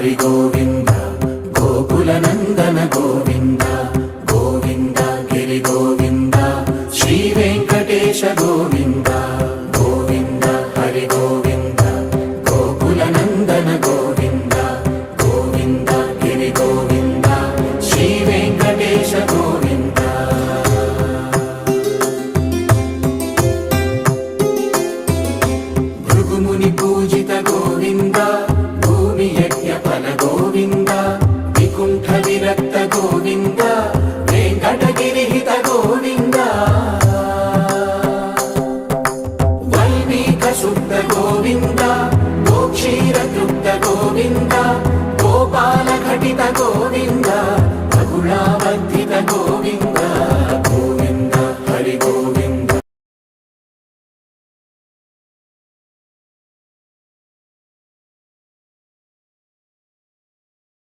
హరి గోవింద గోకుల నందన గోవింద గోవింద గిరి గోవింద శ్రీ వెంకటేశ గోవింద గోవింద హరి గోవింద గోకుల నందన గోవింద గోవింద గిరి గోవింద శ్రీ వెంకటేశ గోవింద భృగుముని పూజిత గోవింద భూమి యజ్ఞ ఫల గోవింద వికుంఠ విరక్త గోవింద వెంకటగిరిహిత గోవింద వల్మీక శుద్ధ గోవింద గోక్షీర తృప్త గోవింద గోపాల ఘటిత గోవింద